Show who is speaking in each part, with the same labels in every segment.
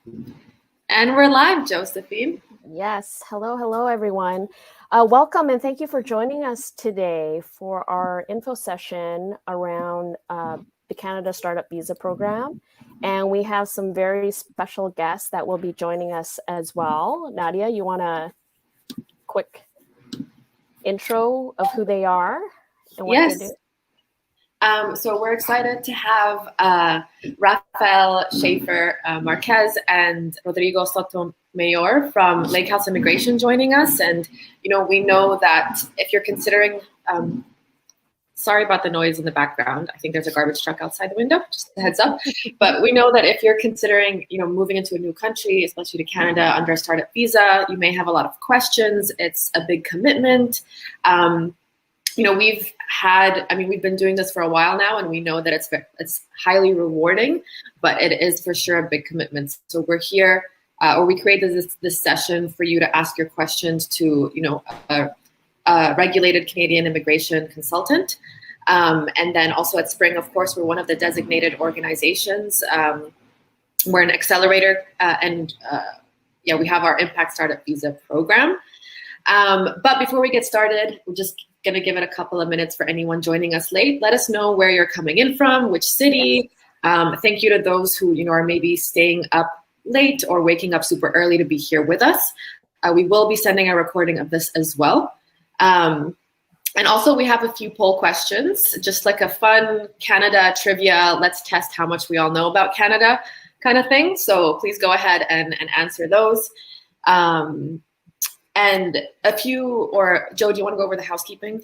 Speaker 1: And we're live, Josephine.
Speaker 2: Yes. Hello, everyone. Welcome and thank you for joining us today for our info session around the Canada Startup Visa Program. And we have some very special guests that will be joining us as well. Nadia, you want a quick intro of who they are and what they do?
Speaker 1: So we're excited to have Rafael, Schaefer, Marques, and Rodrigo Maior from Lakehouse Immigration joining us. And, we know that if you're considering, sorry about the noise in the background. I think there's a garbage truck outside the window, just a heads up. But we know that if you're considering, moving into a new country, especially to Canada under a startup visa, you may have a lot of questions. It's a big commitment. We've been doing this for a while now, and we know that it's highly rewarding, but it is for sure a big commitment. So we're here, or we created this session for you to ask your questions to, a regulated Canadian immigration consultant. And then also at Spring, of course, we're one of the designated organizations. We're an accelerator, and we have our Impact Startup Visa Program. But before we get started, we're just going to give it a couple of minutes for anyone joining us late. Let us know where you're coming in from, which city. Thank you to those who are maybe staying up late or waking up super early to be here with us. We will be sending a recording of this as well. And also we have a few poll questions, just like a fun Canada trivia, let's test how much we all know about Canada kind of thing. So please go ahead and answer those. And Joe, do you want to go over the housekeeping?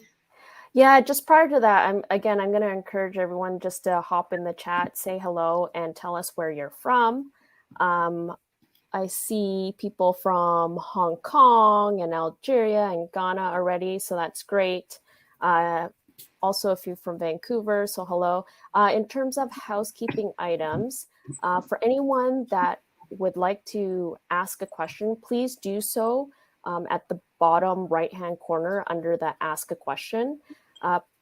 Speaker 2: Yeah, just prior to that, I'm going to encourage everyone just to hop in the chat, say hello, and tell us where you're from. I see people from Hong Kong and Algeria and Ghana already, so that's great. Also a few from Vancouver, so hello. In terms of housekeeping items, for anyone that would like to ask a question, please do so at the bottom right-hand corner under the Ask a Question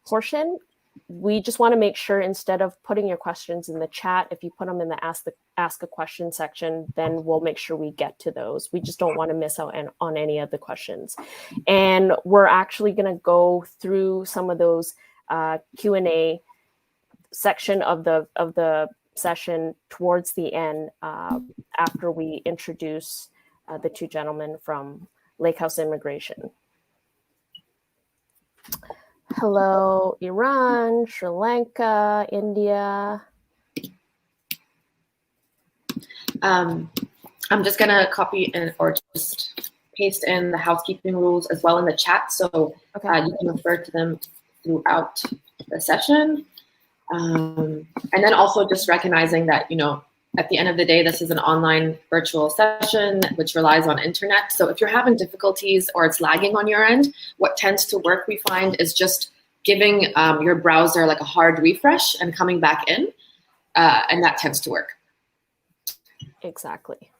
Speaker 2: portion. We just want to make sure instead of putting your questions in the chat, if you put them in the Ask a Question section, then we'll make sure we get to those. We just don't want to miss out on any of the questions. And we're actually going to go through some of those Q&A section of the session towards the end after we introduce the two gentlemen from Lakehouse Immigration. Hello, Iran, Sri Lanka, India.
Speaker 1: I'm just going to copy or just paste in the housekeeping rules as well in the chat, so you can refer to them throughout the session. And then also just recognizing that, at the end of the day, this is an online virtual session which relies on internet. So if you're having difficulties or it's lagging on your end, what tends to work, we find, is just giving your browser like a hard refresh and coming back in, and that tends to work.
Speaker 2: Exactly.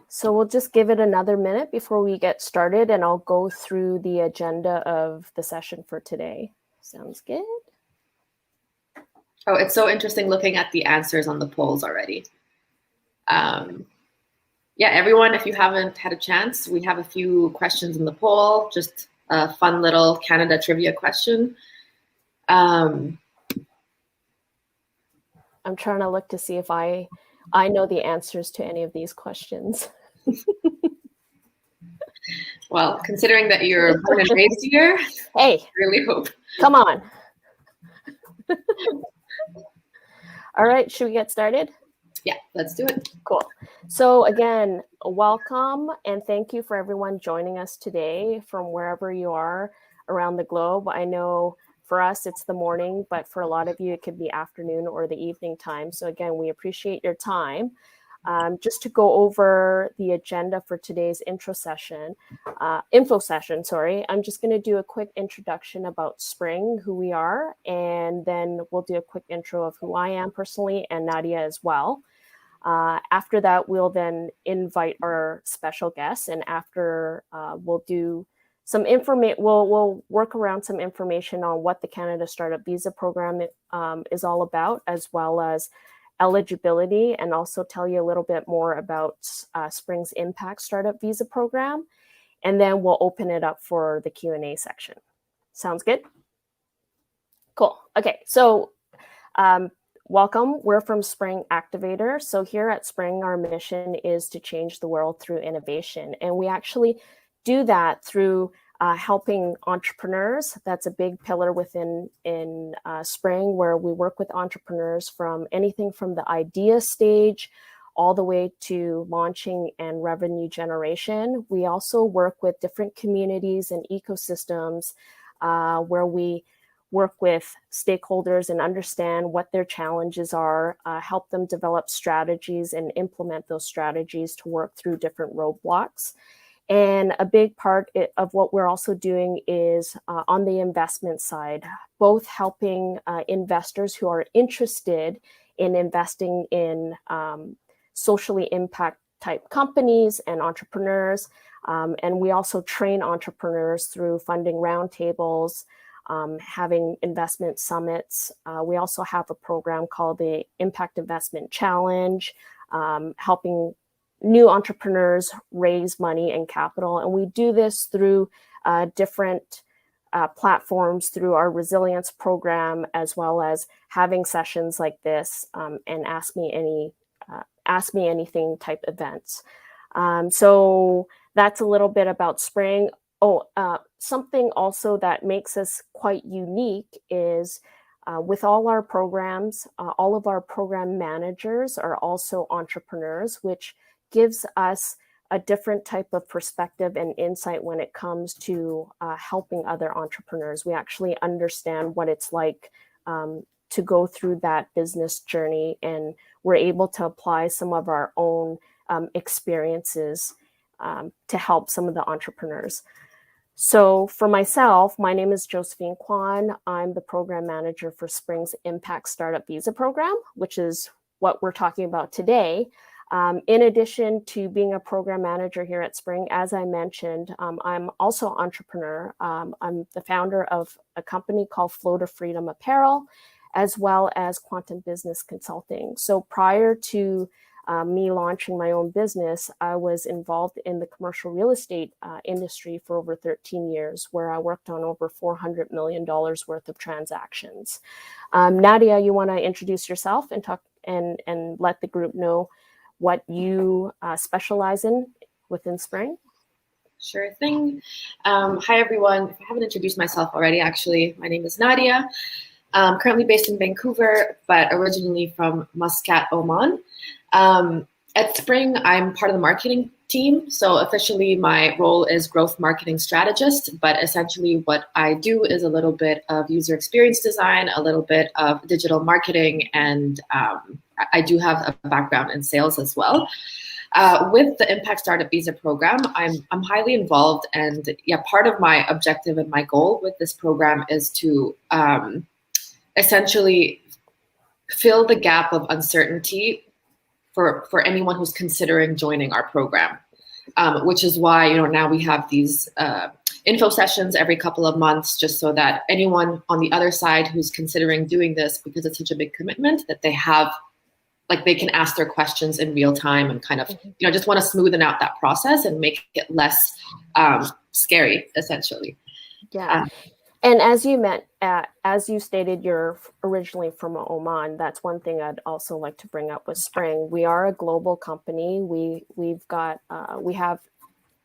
Speaker 2: So we'll just give it another minute before we get started, and I'll go through the agenda of the session for today. Sounds good?
Speaker 1: Oh, it's so interesting looking at the answers on the polls already. Everyone, if you haven't had a chance, we have a few questions in the poll, just a fun little Canada trivia question.
Speaker 2: I'm trying to look to see if I know the answers to any of these questions.
Speaker 1: Well, considering that you're born and raised here,
Speaker 2: hey,
Speaker 1: I really hope.
Speaker 2: Come on. All right, should we get started?
Speaker 1: Yeah, let's do it.
Speaker 2: Cool. So again, welcome and thank you for everyone joining us today from wherever you are around the globe. I know for us it's the morning, but for a lot of you it could be afternoon or the evening time. So again, we appreciate your time. Just to go over the agenda for today's info session, I'm just going to do a quick introduction about Spring, who we are, and then we'll do a quick intro of who I am personally and Nadia as well. After that, we'll then invite our special guests, and after we'll do some information. We'll work around some information on what the Canada Startup Visa Program is all about, as well as eligibility and also tell you a little bit more about Spring's Impact Startup Visa Program. And then we'll open it up for the Q&A section. Sounds good? Cool. Okay, so welcome. We're from Spring Activator. So here at Spring, our mission is to change the world through innovation. And we actually do that through helping entrepreneurs. That's a big pillar within Spring, where we work with entrepreneurs from anything from the idea stage all the way to launching and revenue generation. We also work with different communities and ecosystems where we work with stakeholders and understand what their challenges are, help them develop strategies and implement those strategies to work through different roadblocks. And a big part of what we're also doing is on the investment side, both helping investors who are interested in investing in socially impact type companies and entrepreneurs. And we also train entrepreneurs through funding roundtables, having investment summits. We also have a program called the Impact Investment Challenge, helping new entrepreneurs raise money and capital. And we do this through different platforms, through our resilience program, as well as having sessions like this and Ask Me Anything type events. So that's a little bit about Spring. Something also that makes us quite unique is with all our programs, all of our program managers are also entrepreneurs, which gives us a different type of perspective and insight when it comes to helping other entrepreneurs. We actually understand what it's like to go through that business journey, and we're able to apply some of our own experiences to help some of the entrepreneurs. So for myself, my name is Josephine Kwan. I'm the program manager for Spring's Impact Startup Visa Program, which is what we're talking about today. In addition to being a program manager here at Spring, as I mentioned, I'm also an entrepreneur. I'm the founder of a company called Flow to Freedom Apparel, as well as Quantum Business Consulting. So prior to me launching my own business, I was involved in the commercial real estate industry for over 13 years, where I worked on over $400 million worth of transactions. Nadia, you want to introduce yourself and talk and let the group know what you specialize in within Spring?
Speaker 1: Sure thing. Hi, everyone. If I haven't introduced myself already, actually, my name is Nadia. I'm currently based in Vancouver, but originally from Muscat, Oman. At Spring, I'm part of the marketing team. So officially, my role is growth marketing strategist, but essentially what I do is a little bit of user experience design, a little bit of digital marketing, and I do have a background in sales as well. With the Impact Startup Visa Program, I'm highly involved, and part of my objective and my goal with this program is to essentially fill the gap of uncertainty for anyone who's considering joining our program, which is why now we have these info sessions every couple of months, just so that anyone on the other side who's considering doing this, because it's such a big commitment, that they have, like, they can ask their questions in real time and kind of just want to smoothen out that process and make it less scary, essentially.
Speaker 2: Yeah. And as you stated, you're originally from Oman. That's one thing I'd also like to bring up with Spring. We are a global company. We have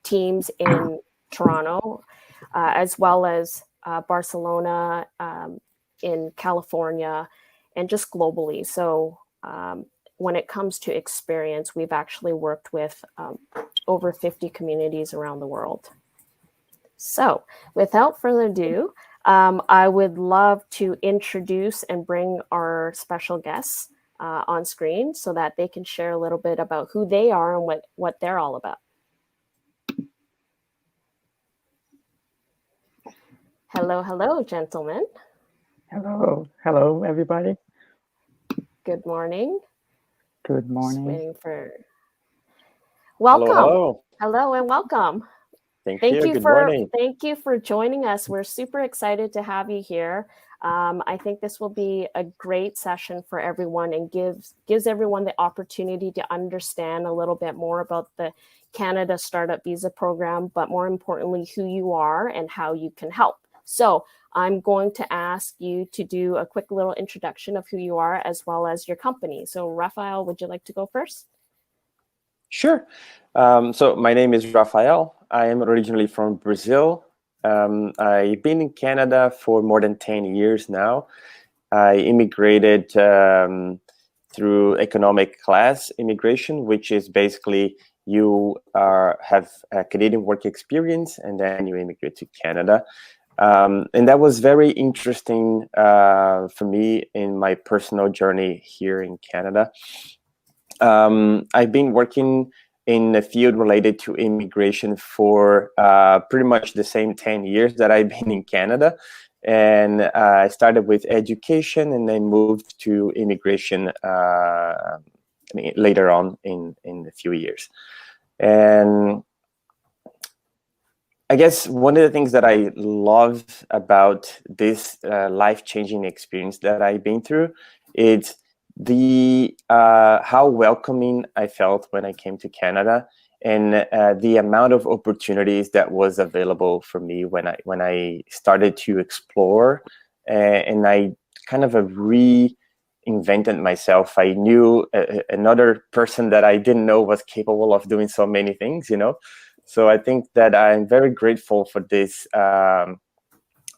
Speaker 2: teams in Toronto, as well as Barcelona, in California, and just globally. So when it comes to experience, we've actually worked with over 50 communities around the world. So without further ado, I would love to introduce and bring our special guests on screen so that they can share a little bit about who they are and what they're all about. Hello, gentlemen.
Speaker 3: Hello, everybody.
Speaker 2: Good morning.
Speaker 3: Good morning.
Speaker 2: Just waiting for... Welcome. Hello and welcome.
Speaker 4: Thank you. Good morning.
Speaker 2: Thank you for joining us. We're super excited to have you here. I think this will be a great session for everyone and gives everyone the opportunity to understand a little bit more about the Canada Startup Visa Program, but more importantly, who you are and how you can help. So I'm going to ask you to do a quick little introduction of who you are as well as your company. So Rafael, would you like to go first?
Speaker 4: Sure. So my name is Rafael. I am originally from Brazil. I've been in Canada for more than 10 years now. I immigrated through economic class immigration, which is basically you have a Canadian work experience and then you immigrate to Canada. And that was very interesting for me in my personal journey here in Canada. I've been working in a field related to immigration for pretty much the same 10 years that I've been in Canada. And I started with education and then moved to immigration later on in a few years. And I guess one of the things that I love about this life-changing experience that I've been through is the how welcoming I felt when I came to Canada, and the amount of opportunities that was available for me when I started to explore, and I kind of reinvented myself. I knew another person that I didn't know was capable of doing so many things, you know. So I think that I'm very grateful for this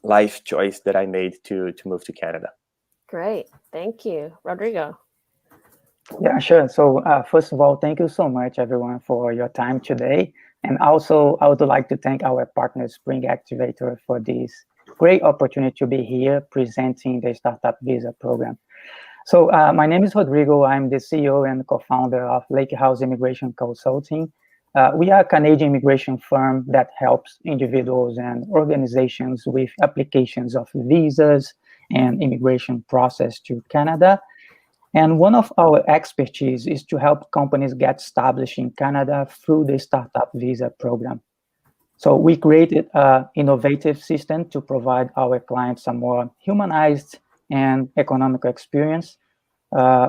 Speaker 4: life choice that I made to move to Canada.
Speaker 2: Great. Thank you. Rodrigo.
Speaker 3: Yeah, sure. So first of all, thank you so much, everyone, for your time today. And also, I would like to thank our partner, Spring Activator, for this great opportunity to be here presenting the Startup Visa Program. So my name is Rodrigo. I'm the CEO and co-founder of Lakehouse Immigration Consulting. We are a Canadian immigration firm that helps individuals and organizations with applications of visas and immigration process to Canada. And one of our expertise is to help companies get established in Canada through the Startup Visa Program. So we created an innovative system to provide our clients a more humanized and economical experience.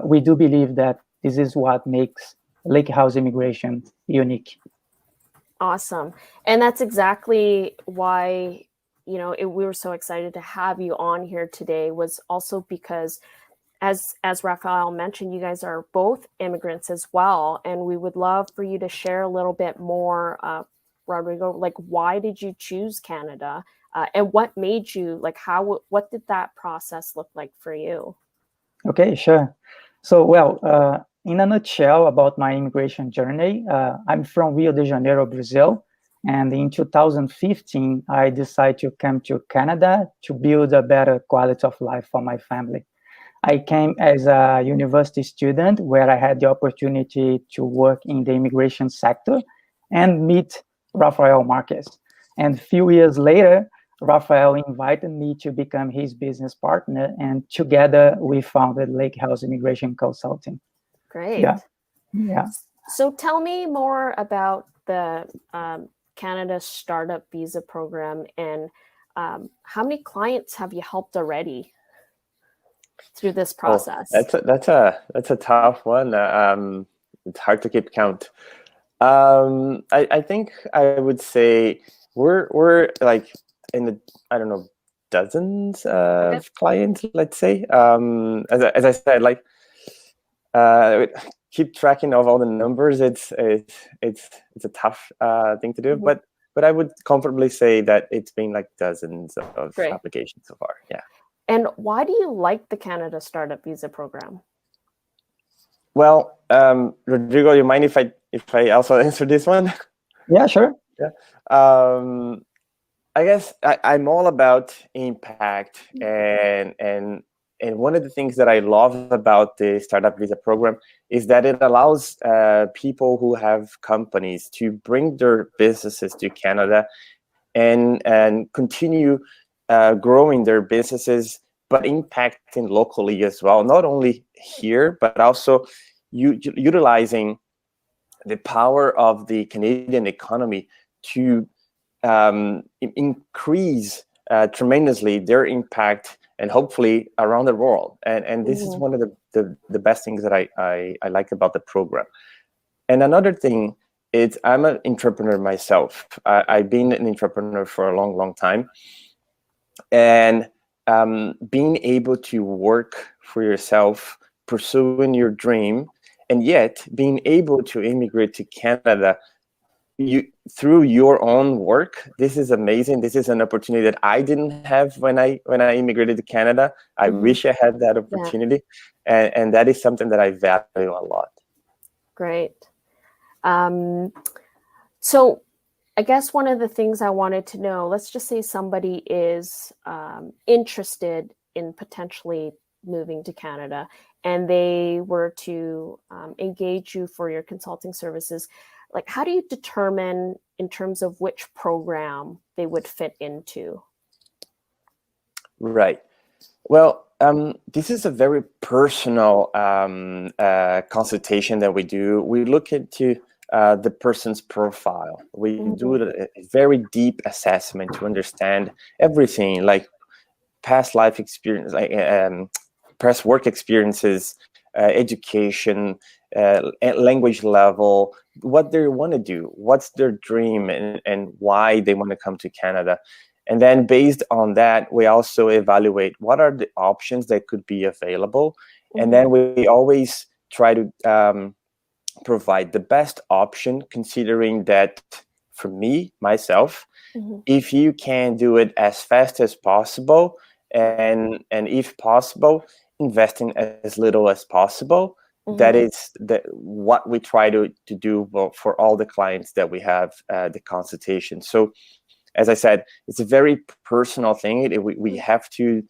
Speaker 3: We do believe that this is what makes Lakehouse Immigration unique.
Speaker 2: Awesome. And that's exactly why, we were so excited to have you on here today, was also because as Rafael mentioned, you guys are both immigrants as well. And we would love for you to share a little bit more, Rodrigo, like, why did you choose Canada? And what made you, what did that process look like for you?
Speaker 3: Okay, sure. So, well, in a nutshell about my immigration journey, I'm from Rio de Janeiro, Brazil. And in 2015, I decided to come to Canada to build a better quality of life for my family. I came as a university student where I had the opportunity to work in the immigration sector and meet Rafael Marques. And a few years later, Rafael invited me to become his business partner, and together we founded Lakehouse Immigration Consulting.
Speaker 2: Great.
Speaker 3: Yeah.
Speaker 2: So tell me more about the Canada Startup Visa Program, and how many clients have you helped already through this process?
Speaker 4: That's a tough one. It's hard to keep count. I think I would say we're like in the, I don't know, dozens of clients, let's say. As I said, like keep tracking of all the numbers. It's a tough thing to do, but I would comfortably say that it's been like dozens of applications so far. Yeah.
Speaker 2: And why do you like the Canada Startup Visa Program?
Speaker 4: Well, Rodrigo, you mind if I also answer this one?
Speaker 3: Yeah, sure.
Speaker 4: Yeah. I guess I'm all about impact, and one of the things that I love about the Startup Visa Program is that it allows people who have companies to bring their businesses to Canada and continue growing their businesses, but impacting locally as well. Not only here, but also utilizing the power of the Canadian economy to increase tremendously their impact and hopefully around the world. And this is one of the best things that I like about the program. And another thing is I'm an entrepreneur myself. I've been an entrepreneur for a long time. And being able to work for yourself, pursuing your dream, and yet being able to immigrate to Canada through your own work, this is amazing. This is an opportunity that I didn't have when I immigrated to Canada. I wish I had that opportunity, and that is something that I value a lot.
Speaker 2: Great. So I guess one of the things I wanted to know, let's just say somebody is interested in potentially moving to Canada and they were to engage you for your consulting services. Like, how do you determine in terms of which program they would fit into?
Speaker 4: Right. Well, this is a very personal consultation that we do. We look into the person's profile. We do a very deep assessment to understand everything, like past life experience, like past work experiences, education, language level, what they want to do, what's their dream, and why they want to come to Canada. And then based on that, we also evaluate what are the options that could be available. And then we always try to provide the best option, considering that for me, myself, if you can do it as fast as possible, and if possible, investing as little as possible, that is what we try to do for all the clients that we have the consultation. So as I said, it's a very personal thing. We have to,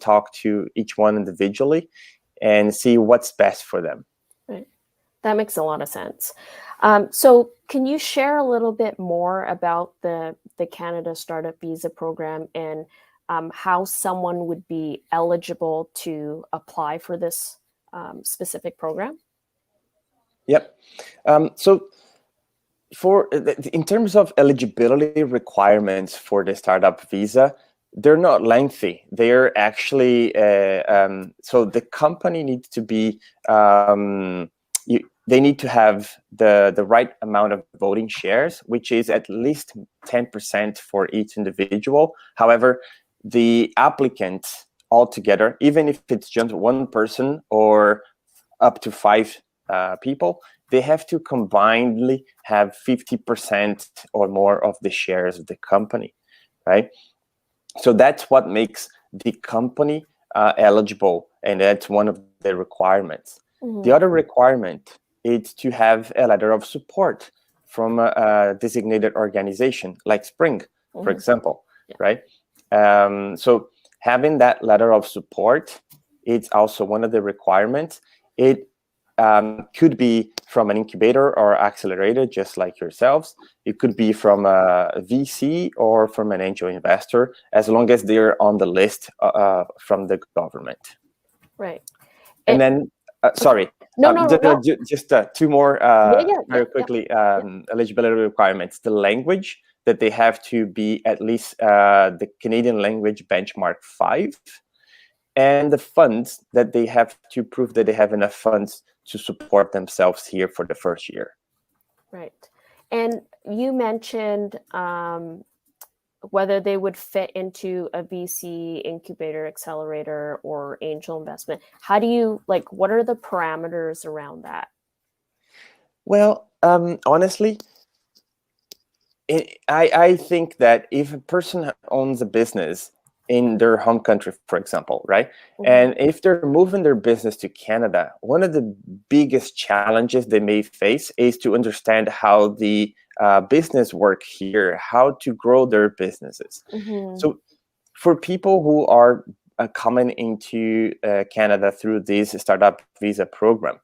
Speaker 4: talk to each one individually and see what's best for them.
Speaker 2: Right. That makes a lot of sense. So can you share a little bit more about the Canada Startup Visa Program and how someone would be eligible to apply for this specific program?
Speaker 4: Yep. So in terms of eligibility requirements for the startup visa, they're not lengthy. They're actually so the company needs to be they need to have the right amount of voting shares, which is at least 10% for each individual. However, the applicant altogether, even if it's just one person or up to 5 people, they have to combinedly have 50% or more of the shares of the company, right? So that's what makes the company eligible, and that's one of the requirements. The other requirement is to have a letter of support from a designated organization like Spring, for example, right? So having that letter of support, it's also one of the requirements. It could be from an incubator or accelerator, just like yourselves. It could be from a VC or from an angel investor, as long as they're on the list from the government.
Speaker 2: Right.
Speaker 4: And then, sorry.
Speaker 2: No.
Speaker 4: Just 2 more very quickly. Eligibility requirements. The language, that they have to be at least the Canadian language benchmark 5. And the funds, that they have to prove that they have enough funds to support themselves here for the first year.
Speaker 2: Right. And you mentioned whether they would fit into a VC, incubator, accelerator, or angel investment. How do you, what are the parameters around that?
Speaker 4: Well, honestly, I think that if a person owns a business in their home country, for example, right? And if they're moving their business to Canada, one of the biggest challenges they may face is to understand how the business work here, how to grow their businesses. So for people who are coming into Canada through this startup visa program,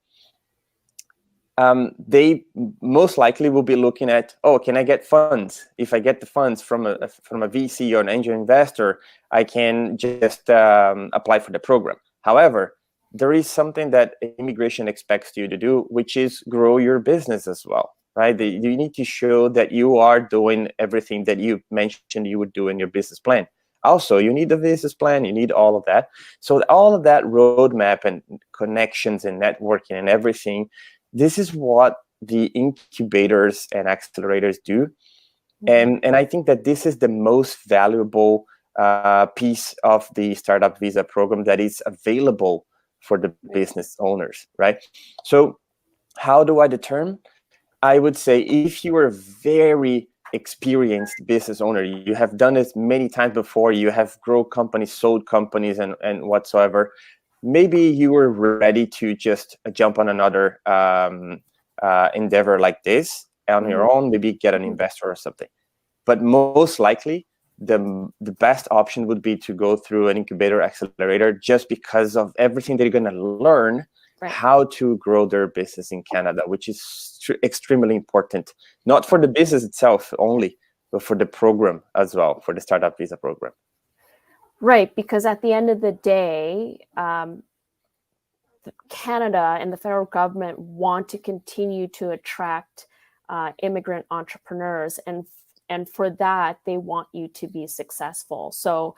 Speaker 4: they most likely will be looking at, can I get funds? If I get the funds from a VC or an angel investor, I can just apply for the program. However, there is something that immigration expects you to do, which is grow your business as well, right? You need to show that you are doing everything that you mentioned you would do in your business plan. Also, you need a business plan, you need all of that. So all of that roadmap and connections and networking and everything, this is what the incubators and accelerators do. And I think that this is the most valuable piece of the Startup Visa program that is available for the business owners, right? So how do I determine? I would say if you are a very experienced business owner, you have done this many times before, you have grown companies, sold companies, and whatsoever, maybe you were ready to just jump on another endeavor like this on your own, maybe get an investor or something. But most likely, the best option would be to go through an incubator accelerator, just because of everything they're going to learn how to grow their business in Canada, which is extremely important, not for the business itself only, but for the program as well, for the Startup Visa program.
Speaker 2: Right, because at the end of the day, Canada and the federal government want to continue to attract immigrant entrepreneurs, and for that, they want you to be successful. So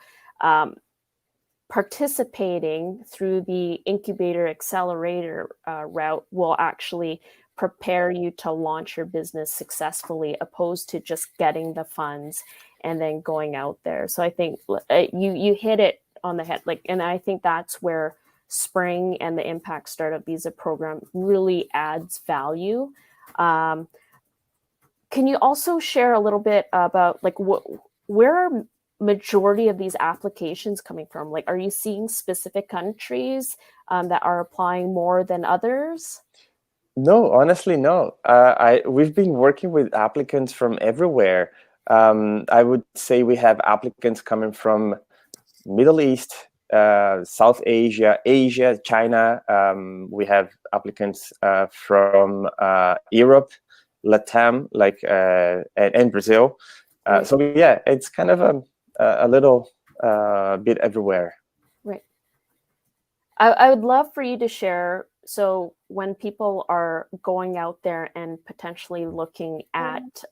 Speaker 2: participating through the incubator accelerator route will actually prepare you to launch your business successfully, opposed to just getting the funds and then going out there. So I think you hit it on the head, and I think that's where Spring and the Impact Startup Visa program really adds value. Can you also share a little bit about where are majority of these applications coming from? Like, are you seeing specific countries that are applying more than others?
Speaker 4: No, honestly, no. We've been working with applicants from everywhere. I would say we have applicants coming from Middle East, South Asia, China. We have applicants from Europe, Latam, and Brazil. So yeah, it's kind of a little bit everywhere.
Speaker 2: Right. I would love for you to share. So when people are going out there and potentially looking at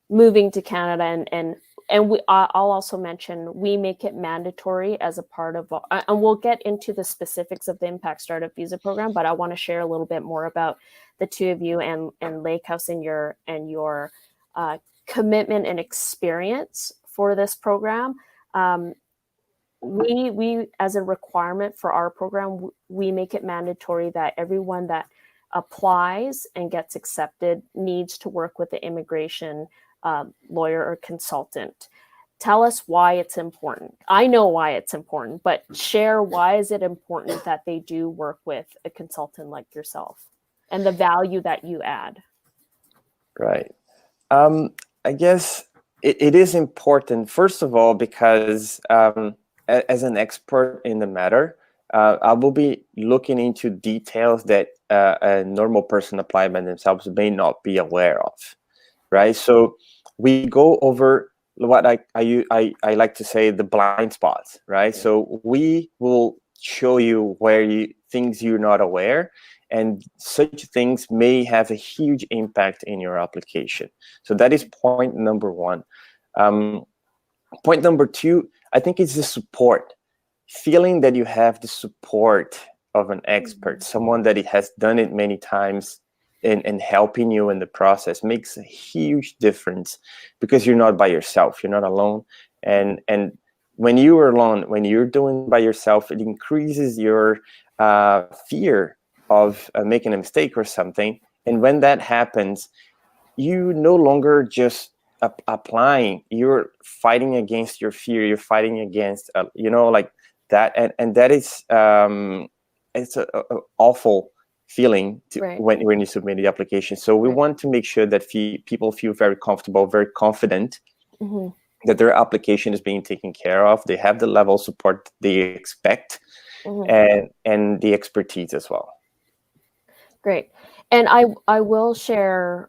Speaker 2: moving to Canada, and I'll also mention we make it mandatory as a part of, and we'll get into the specifics of the Impact Startup Visa program, but I want to share a little bit more about the two of you and Lakehouse and your commitment and experience for this program. We as a requirement for our program, we make it mandatory that everyone that applies and gets accepted needs to work with the immigration lawyer or consultant. Tell us why it's important. I know why it's important, but share why is it important that they do work with a consultant like yourself and the value that you add.
Speaker 4: Right. I guess it is important, first of all, because as an expert in the matter, I will be looking into details that a normal person applying by themselves may not be aware of, right? So we go over what I like to say the blind spots, right? So we will show you things you're not aware, and such things may have a huge impact in your application. So that is point number one. Point number two, I think it's the support. Feeling that you have the support of an expert, someone that has done it many times and helping you in the process makes a huge difference, because you're not by yourself, you're not alone. And when you are alone, when you're doing by yourself, it increases your fear of making a mistake or something. And when that happens, you no longer just applying, you're fighting against your fear, you're fighting against that, and that is it's a awful feeling when you submit the application. So we want to make sure that people feel very comfortable, very confident that their application is being taken care of. They have the level of support they expect, and the expertise as well.
Speaker 2: Great. And I will share,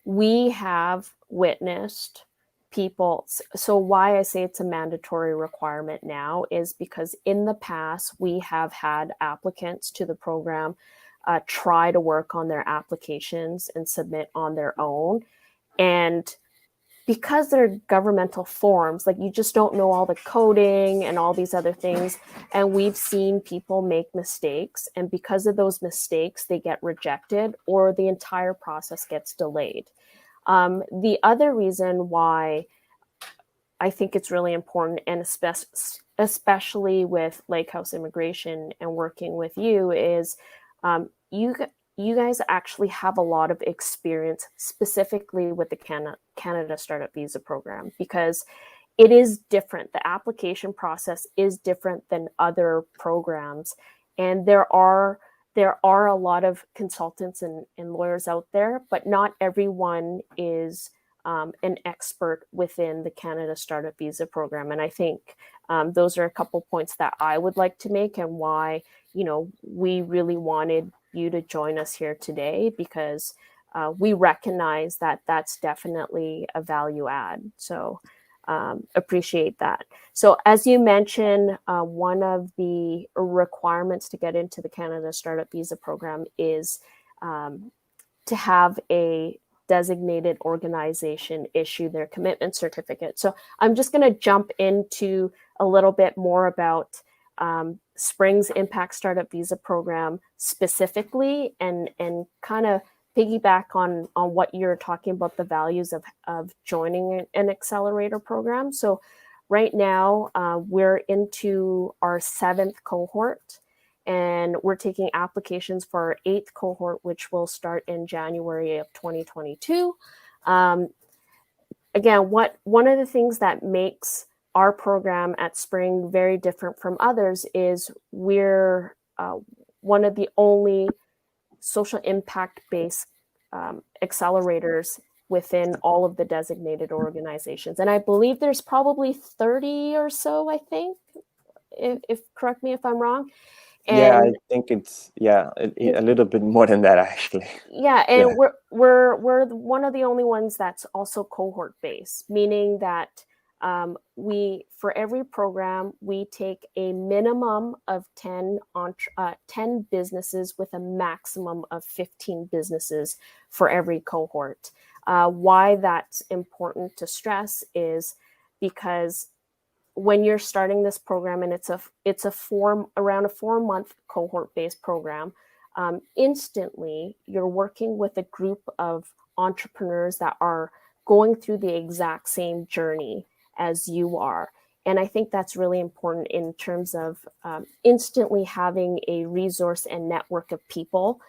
Speaker 2: we have witnessed people. So why I say it's a mandatory requirement now is because in the past, we have had applicants to the program try to work on their applications and submit on their own. And because they're governmental forms, like you just don't know all the coding and all these other things. And we've seen people make mistakes. And because of those mistakes, they get rejected or the entire process gets delayed. The other reason why I think it's really important, and especially with Lakehouse Immigration and working with you, is you guys actually have a lot of experience specifically with the Canada Startup Visa Program, because it is different. The application process is different than other programs. And there are a lot of consultants and lawyers out there, but not everyone is an expert within the Canada Startup Visa Program. And I think those are a couple points that I would like to make, and why, we really wanted you to join us here today, because we recognize that that's definitely a value add. So appreciate that. So as you mentioned, one of the requirements to get into the Canada Startup Visa Program is to have a designated organization issue their commitment certificate. So I'm just going to jump into a little bit more about Spring's Impact Startup Visa Program specifically, and kind of piggyback on what you're talking about, the values of joining an accelerator program. So right now we're into our 7th cohort, and we're taking applications for our 8th cohort, which will start in January of 2022. Again, one of the things that makes our program at Spring very different from others is we're one of the only social impact-based accelerators within all of the designated organizations. And I believe there's probably 30 or so, I think, if correct me if I'm wrong. And
Speaker 4: yeah, I think it's a little bit more than that, actually.
Speaker 2: Yeah, and we're one of the only ones that's also cohort based, meaning that for every program we take a minimum of 10 businesses with a maximum of 15 businesses for every cohort. Why that's important to stress is because when you're starting this program, and it's around a 4-month cohort-based program, instantly you're working with a group of entrepreneurs that are going through the exact same journey as you are. And I think that's really important in terms of instantly having a resource and network of people,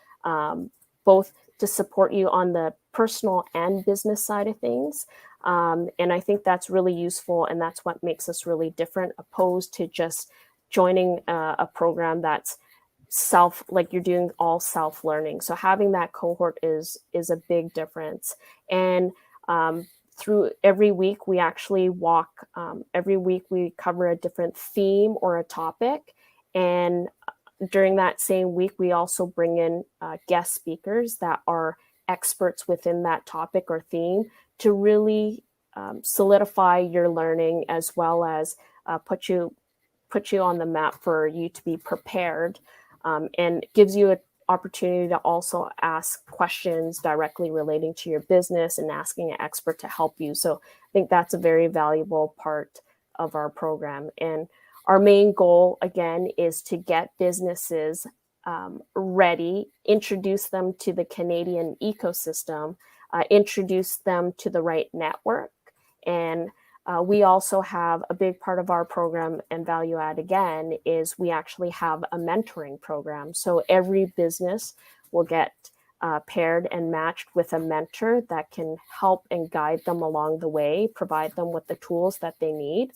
Speaker 2: both to support you on the personal and business side of things. And I think that's really useful, and that's what makes us really different, opposed to just joining a program that's like you're doing all self-learning. So having that cohort is a big difference. And through every week, we actually walk, every week we cover a different theme or a topic. And during that same week, we also bring in guest speakers that are experts within that topic or theme to really solidify your learning, as well as put you on the map for you to be prepared, and gives you an opportunity to also ask questions directly relating to your business and asking an expert to help you. So I think that's a very valuable part of our program. And our main goal, again, is to get businesses ready, introduce them to the Canadian ecosystem, introduce them to the right network. And we also have a big part of our program, and value add again, is we actually have a mentoring program. So every business will get paired and matched with a mentor that can help and guide them along the way, provide them with the tools that they need.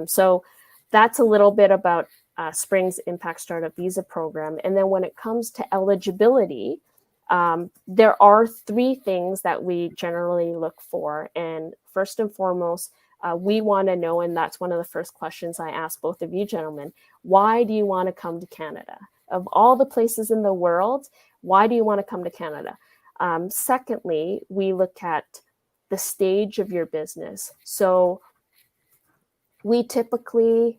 Speaker 2: So that's a little bit about Spring's Impact Startup Visa Program. And then when it comes to eligibility, there are 3 things that we generally look for. And first and foremost, we want to know, and that's one of the first questions I ask both of you gentlemen, why do you want to come to Canada? Of all the places in the world, why do you want to come to Canada? Secondly, we look at the stage of your business. So we typically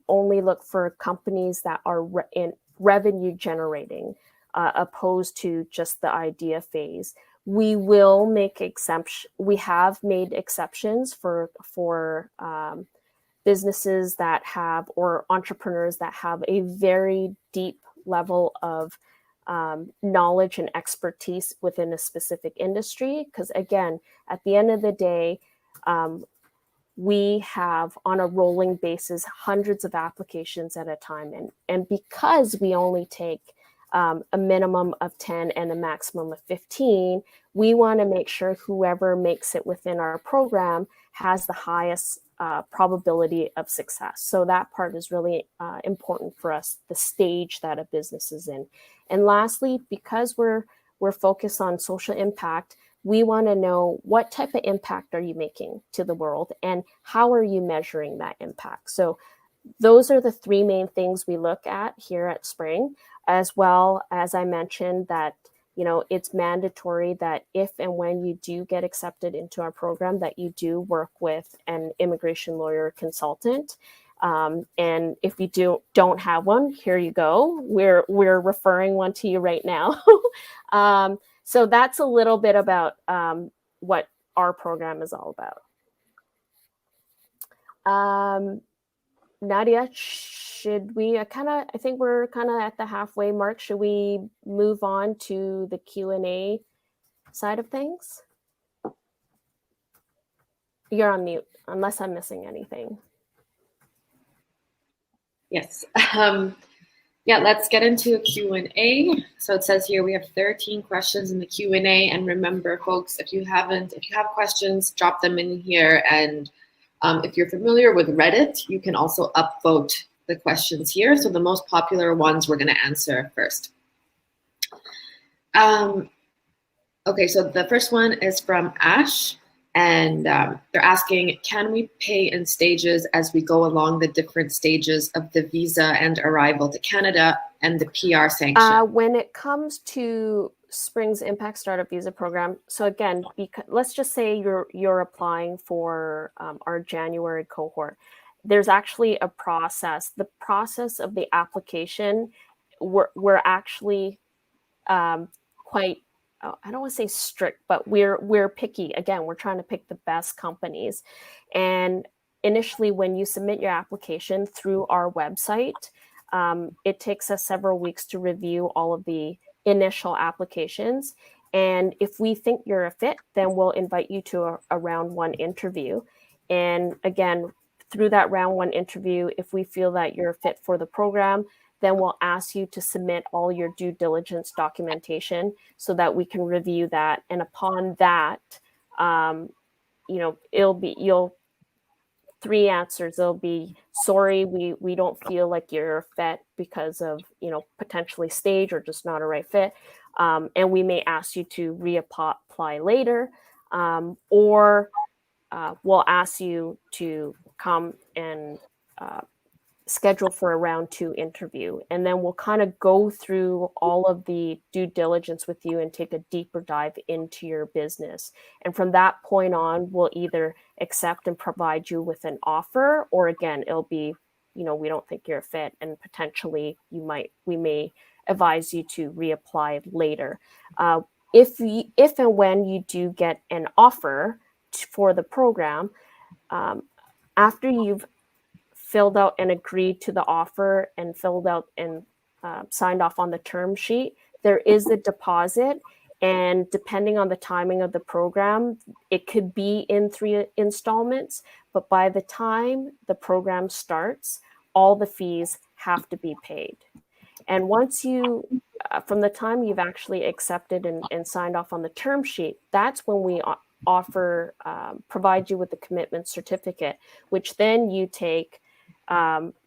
Speaker 2: only look for companies that are in revenue generating, opposed to just the idea phase. We will make exception. We have made exceptions for businesses that have, or entrepreneurs that have, a very deep level of knowledge and expertise within a specific industry. Because again, at the end of the day, we have, on a rolling basis, hundreds of applications at a time. And because we only take a minimum of 10 and a maximum of 15, we want to make sure whoever makes it within our program has the highest probability of success. So that part is really important for us, the stage that a business is in. And lastly, because we're focused on social impact, we want to know what type of impact are you making to the world and how are you measuring that impact. So those are the three main things we look at here at Spring, as well as I mentioned that, you know, it's mandatory that if and when you do get accepted into our program, that you do work with an immigration lawyer consultant. And if you don't have one, here you go. We're referring one to you right now. So that's a little bit about what our program is all about. Nadia, should we I think we're kind of at the halfway mark. Should we move on to the Q&A side of things? You're on mute, unless I'm missing anything.
Speaker 1: Yes. Yeah, let's get into a Q&A. So it says here we have 13 questions in the Q&A. And remember, folks, if you have questions, drop them in here. And if you're familiar with Reddit, you can also upvote the questions here. So the most popular ones we're going to answer first. Okay, so the first one is from Ash. And they're asking, can we pay in stages as we go along the different stages of the visa and arrival to Canada and the PR sanction?
Speaker 2: When it comes to Spring's Impact Startup Visa Program, so again, let's just say you're applying for our January cohort. There's actually a process. The process of the application, we're actually quite, I don't want to say strict, but we're picky. Again, we're trying to pick the best companies. And initially, when you submit your application through our website, it takes us several weeks to review all of the initial applications. And if we think you're a fit, then we'll invite you to a round one interview. And again, through that round one interview, if we feel that you're a fit for the program, then we'll ask you to submit all your due diligence documentation so that we can review that. And upon that, you'll three answers. It'll be, sorry, we don't feel like you're a fit because of, potentially stage or just not a right fit. And we may ask you to reapply later, or we'll ask you to come and schedule for a round two interview. And then we'll kind of go through all of the due diligence with you and take a deeper dive into your business. And from that point on, we'll either accept and provide you with an offer, or again, it'll be, we don't think you're a fit, and potentially we may advise you to reapply later. If and when you do get an offer for the program, after you've filled out and agreed to the offer and filled out and signed off on the term sheet, there is a deposit. And depending on the timing of the program, it could be in 3 installments. But by the time the program starts, all the fees have to be paid. And once from the time you've actually accepted and signed off on the term sheet, that's when we provide you with the commitment certificate, which then you take,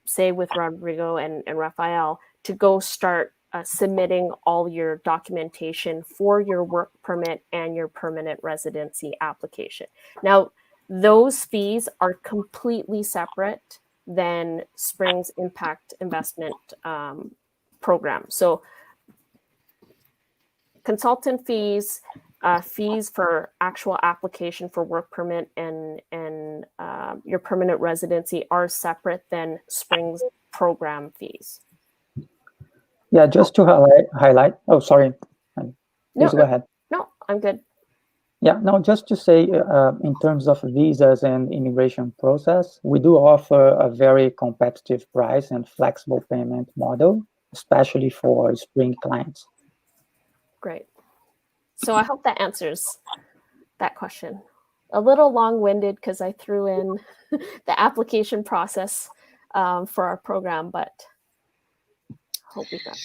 Speaker 2: say with Rodrigo and Rafael, to go start submitting all your documentation for your work permit and your permanent residency application. Now, those fees are completely separate than Spring's Impact Investment Program. So consultant fees, fees for actual application for work permit and your permanent residency are separate than Spring's program fees.
Speaker 3: Yeah, just to highlight. Oh, sorry. Please go ahead.
Speaker 2: No, I'm good.
Speaker 3: Yeah, no, just to say, in terms of visas and immigration process, we do offer a very competitive price and flexible payment model, especially for Spring clients.
Speaker 2: Great. So I hope that answers that question. A little long-winded because I threw in the application process for our program, but hope we got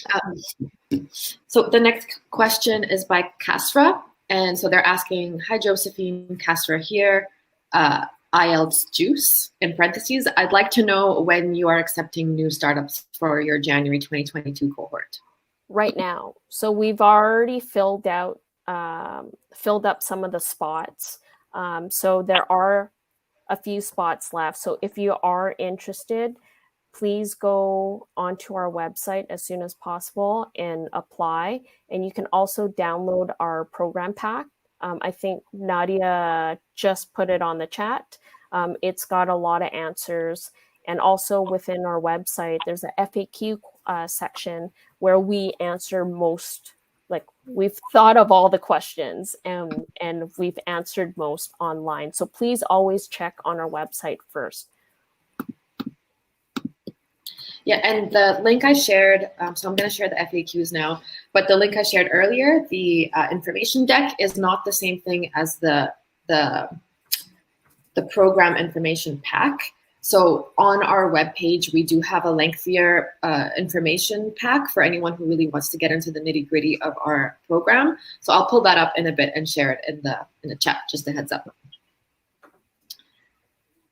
Speaker 2: that.
Speaker 1: So the next question is by Kasra. And so they're asking, hi, Josephine, Kasra here, IELTS juice, in parentheses. I'd like to know when you are accepting new startups for your January 2022 cohort.
Speaker 2: Right now. So we've already filled up some of the spots. So there are a few spots left. So if you are interested, please go onto our website as soon as possible and apply. And you can also download our program pack. I think Nadia just put it on the chat. It's got a lot of answers. And also within our website, there's a FAQ section where we answer most, like we've thought of all the questions and we've answered most online. So please always check on our website first.
Speaker 1: Yeah, and the link I shared, so I'm going to share the FAQs now, but the link I shared earlier, the information deck, is not the same thing as the program information pack. So on our webpage, we do have a lengthier information pack for anyone who really wants to get into the nitty-gritty of our program. So I'll pull that up in a bit and share it in the chat, just a heads up.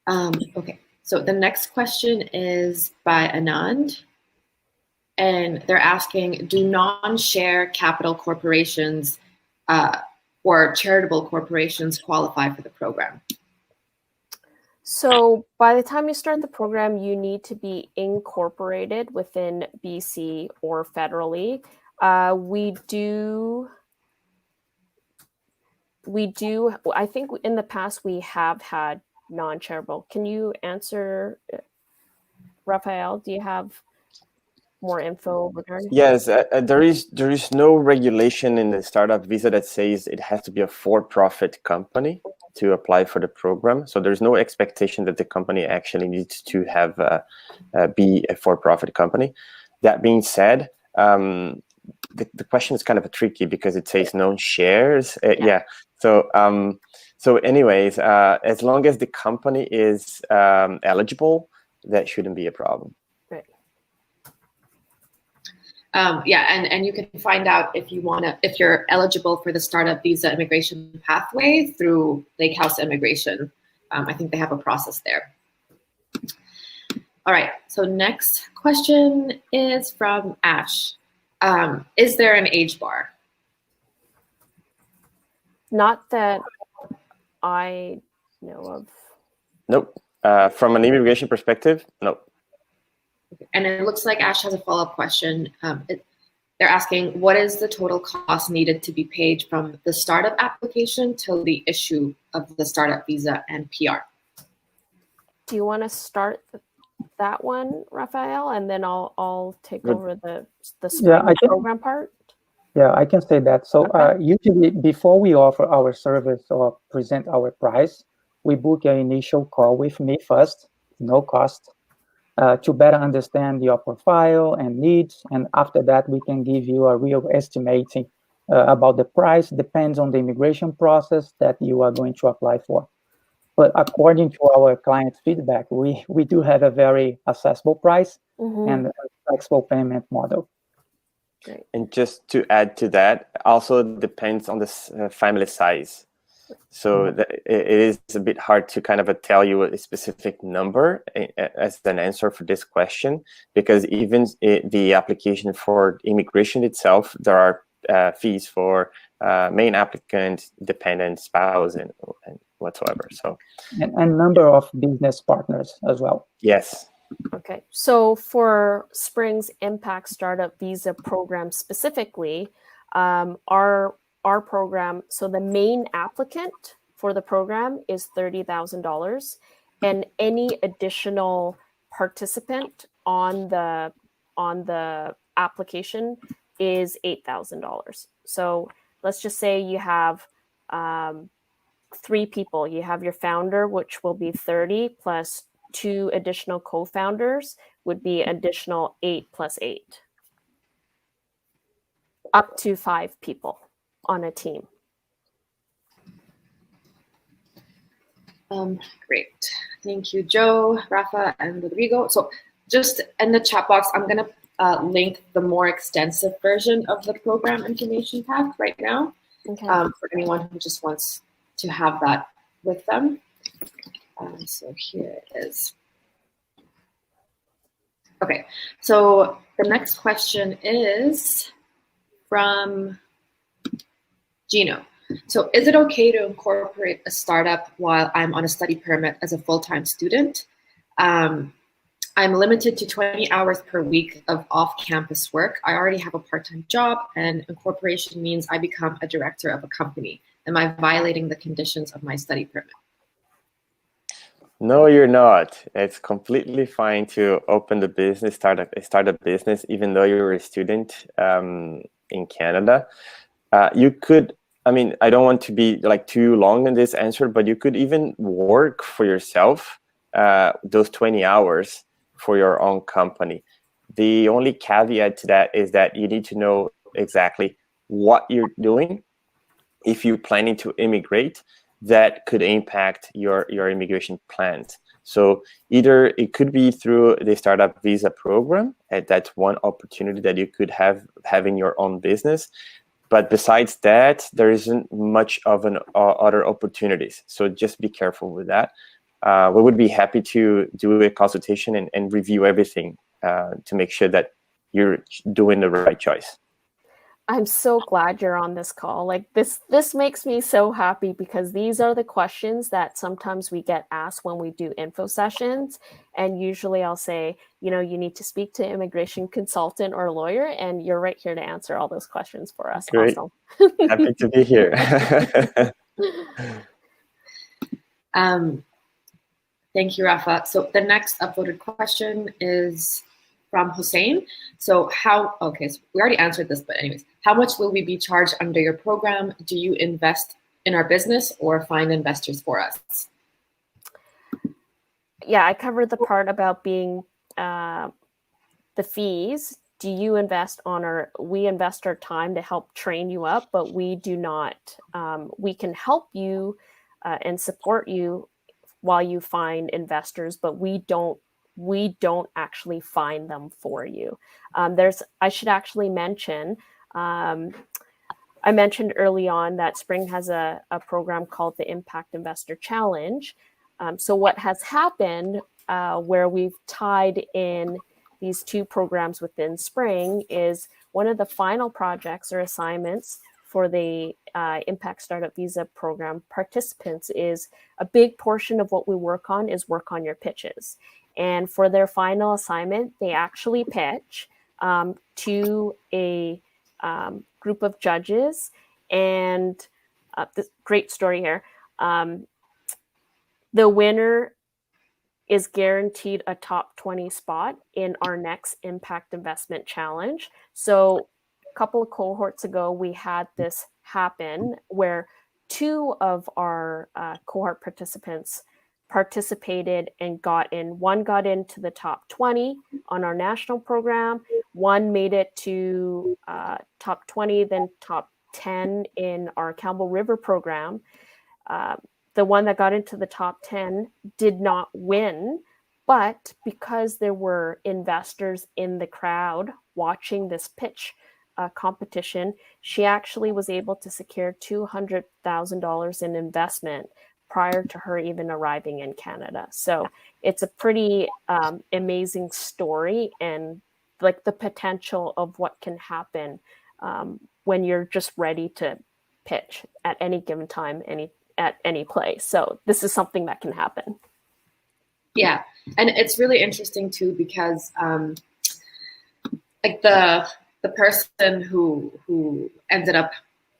Speaker 1: Okay. So the next question is by Anand, and they're asking, do non-share capital corporations or charitable corporations qualify for the program?
Speaker 2: So by the time you start the program, you need to be incorporated within BC or federally. We do, I think in the past we have had non-charitable. Can you answer, Rafael? Do you have more info regarding?
Speaker 4: Yes, there is no regulation in the startup visa that says it has to be a for-profit company to apply for the program. So there's no expectation that the company actually needs to have be a for-profit company. That being said, the question is kind of tricky because it says no shares. Yeah. So anyways, as long as the company is eligible, that shouldn't be a problem.
Speaker 2: Right.
Speaker 1: Yeah, and you can find out if you're eligible for the startup visa immigration pathway through Lakehouse Immigration. I think they have a process there. All right, so next question is from Ash. Is there an age bar?
Speaker 2: Not that I know of.
Speaker 4: Nope. From an immigration perspective, nope.
Speaker 1: And it looks like Ash has a follow-up question. They're asking, what is the total cost needed to be paid from the startup application till the issue of the startup visa and PR?
Speaker 2: Do you want to start that one, Rafael, and then I'll take over the program part?
Speaker 3: Yeah, I can say that. So usually before we offer our service or present our price, we book an initial call with me first, no cost, to better understand your profile and needs. And after that, we can give you a real estimating about the price. Depends on the immigration process that you are going to apply for. But according to our client feedback, we do have a very accessible price and a flexible payment model.
Speaker 2: Great.
Speaker 4: And just to add to that, also depends on the family size. So it is a bit hard to kind of tell you a specific number as an answer for this question, because even the application for immigration itself, there are fees for main applicant, dependent, spouse, and whatsoever. So
Speaker 3: and number of business partners as well.
Speaker 4: Yes.
Speaker 2: Okay, so for Spring's Impact Startup Visa program specifically, our program, so the main applicant for the program is $30,000, and any additional participant on the application is $8,000. So let's just say you have 3 people. You have your founder, which will be 30 plus 2 additional co-founders would be additional 8 plus 8. Up to 5 people on a team.
Speaker 1: Great. Thank you, Joe, Rafa, and Rodrigo. So just in the chat box, I'm going to link the more extensive version of the program information pack right now,
Speaker 2: Okay.
Speaker 1: For anyone who just wants to have that with them. So here it is. Okay, so the next question is from Gino. So is it okay to incorporate a startup while I'm on a study permit as a full-time student? I'm limited to 20 hours per week of off-campus work. I already have a part-time job, and incorporation means I become a director of a company. Am I violating the conditions of my study permit?
Speaker 4: No, you're not. It's completely fine to open the business, start a business, even though you're a student in Canada. You could, I mean, I don't want to be like too long in this answer, but you could even work for yourself those 20 hours for your own company. The only caveat to that is that you need to know exactly what you're doing. If you're planning to immigrate, that could impact your immigration plans. So either it could be through the startup visa program, and that's one opportunity that you could have having your own business. But besides that, there isn't much of an other opportunities. So just be careful with that. We would be happy to do a consultation and review everything to make sure that you're doing the right choice.
Speaker 2: I'm so glad you're on this call. Like this makes me so happy because these are the questions that sometimes we get asked when we do info sessions. And usually I'll say, you know, you need to speak to immigration consultant or lawyer, and you're right here to answer all those questions for us.
Speaker 4: Great.
Speaker 2: Awesome.
Speaker 4: Happy to be here.
Speaker 1: Thank you, Rafa. So the next upvoted question is from Hussein. So so we already answered this, but anyways, how much will we be charged under your program? Do you invest in our business or find investors for us?
Speaker 2: Yeah, I covered the part about being the fees. Do you invest we invest our time to help train you up, but we do not. We can help you and support you while you find investors, but we don't actually find them for you. I should actually mention, I mentioned early on that Spring has a program called the Impact Investor Challenge. So what has happened where we've tied in these 2 programs within Spring is one of the final projects or assignments for the Impact Startup Visa Program participants is a big portion of what we work on is work on your pitches. And for their final assignment, they actually pitch to a group of judges. And this great story here. The winner is guaranteed a top 20 spot in our next Impact Investment Challenge. So a couple of cohorts ago, we had this happen where 2 of our cohort participants participated and got in. One got into the top 20 on our national program. One made it to top 20, then top 10 in our Campbell River program. The one that got into the top 10 did not win, but because there were investors in the crowd watching this pitch competition, she actually was able to secure $200,000 in investment prior to her even arriving in Canada. So it's a pretty amazing story, and like the potential of what can happen when you're just ready to pitch at any given time, at any place. So this is something that can happen.
Speaker 1: Yeah, and it's really interesting too because like the person who ended up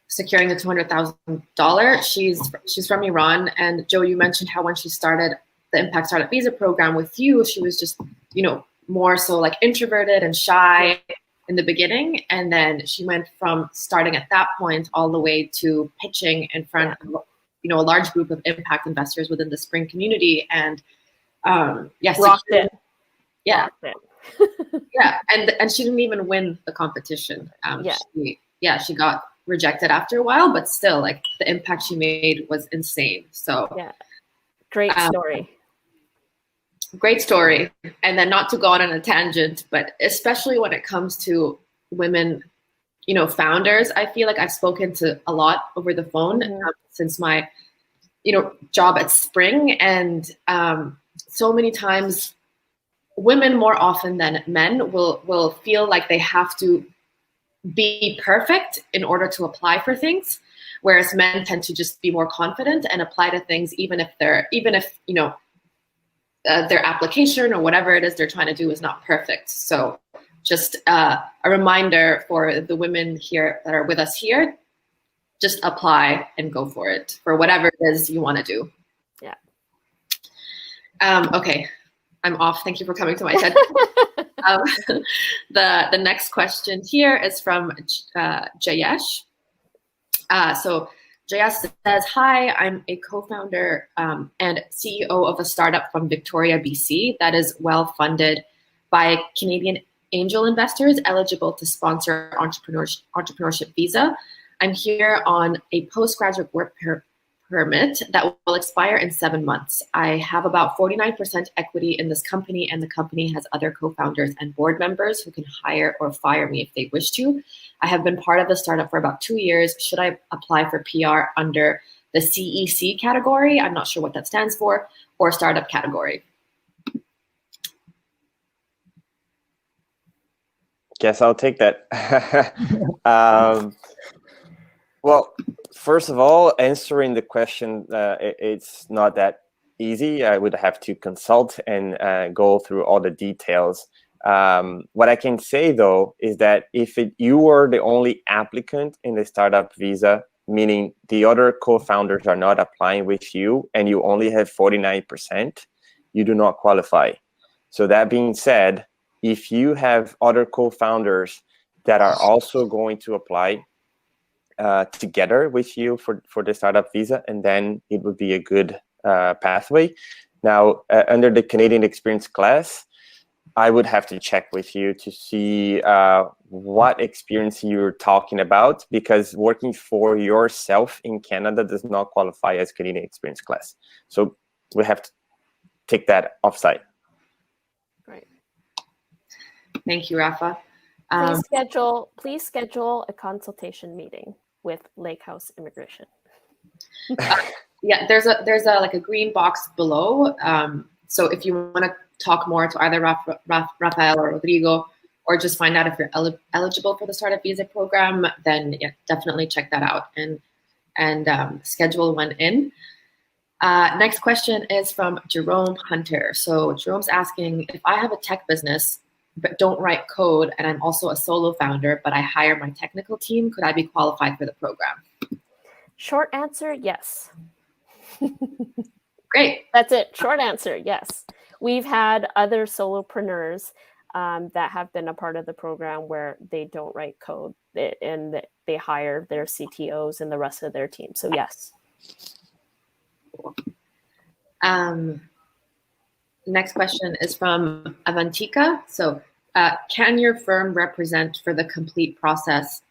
Speaker 1: securing the $200,000, she's from Iran. And Joe, you mentioned how when she started the Impact Startup Visa Program with you, she was just, you know, more so like introverted and shy in the beginning, and then she went from starting at that point all the way to pitching in front of a large group of impact investors within the Spring community, and
Speaker 2: rocked it.
Speaker 1: Yeah,
Speaker 2: rocked it.
Speaker 1: yeah, and she didn't even win the competition. She got rejected after a while, but still, like, the impact she made was insane. So
Speaker 2: yeah, great story.
Speaker 1: Great story. And then, not to go on a tangent, but especially when it comes to women, founders, I feel like I've spoken to a lot over the phone since my, job at Spring. And so many times women, more often than men, will feel like they have to be perfect in order to apply for things. Whereas men tend to just be more confident and apply to things, even if their application or whatever it is they're trying to do is not perfect. So just a reminder for the women here that are with us here, just apply and go for it for whatever it is you want to do.
Speaker 2: Yeah.
Speaker 1: Okay, I'm off. Thank you for coming to my TED. The next question here is from Jayesh. So Jayesh says, hi, I'm a co-founder and CEO of a startup from Victoria, BC that is well-funded by Canadian angel investors eligible to sponsor entrepreneurship visa. I'm here on a postgraduate work permit that will expire in 7 months. I have about 49% equity in this company, and the company has other co-founders and board members who can hire or fire me if they wish to. I have been part of the startup for about 2 years. Should I apply for PR under the CEC category? I'm not sure what that stands for, or startup category.
Speaker 4: Guess I'll take that. Well, first of all, answering the question, it's not that easy. I would have to consult and go through all the details. What I can say, though, is that if you were the only applicant in the startup visa, meaning the other co-founders are not applying with you and you only have 49%, you do not qualify. So that being said, if you have other co-founders that are also going to apply together with you for the startup visa, and then it would be a good pathway. Now, under the Canadian Experience class, I would have to check with you to see what experience you're talking about, because working for yourself in Canada does not qualify as Canadian Experience class. So we have to take that offside.
Speaker 2: Right.
Speaker 1: Thank you, Rafa.
Speaker 2: Please schedule a consultation meeting with Lakehouse Immigration.
Speaker 1: Yeah, there's a green box below. So if you want to talk more to either Rafael or Rodrigo, or just find out if you're eligible for the startup visa program, then yeah, definitely check that out and schedule one in. Next question is from Jerome Hunter. So Jerome's asking, if I have a tech business but don't write code, and I'm also a solo founder, but I hire my technical team, could I be qualified for the program?
Speaker 2: Short answer, yes.
Speaker 1: Great.
Speaker 2: That's it. Short answer, yes. We've had other solopreneurs that have been a part of the program where they don't write code and they hire their CTOs and the rest of their team. So yes.
Speaker 1: Cool. Next question is from Avantika. So can your firm represent for the complete process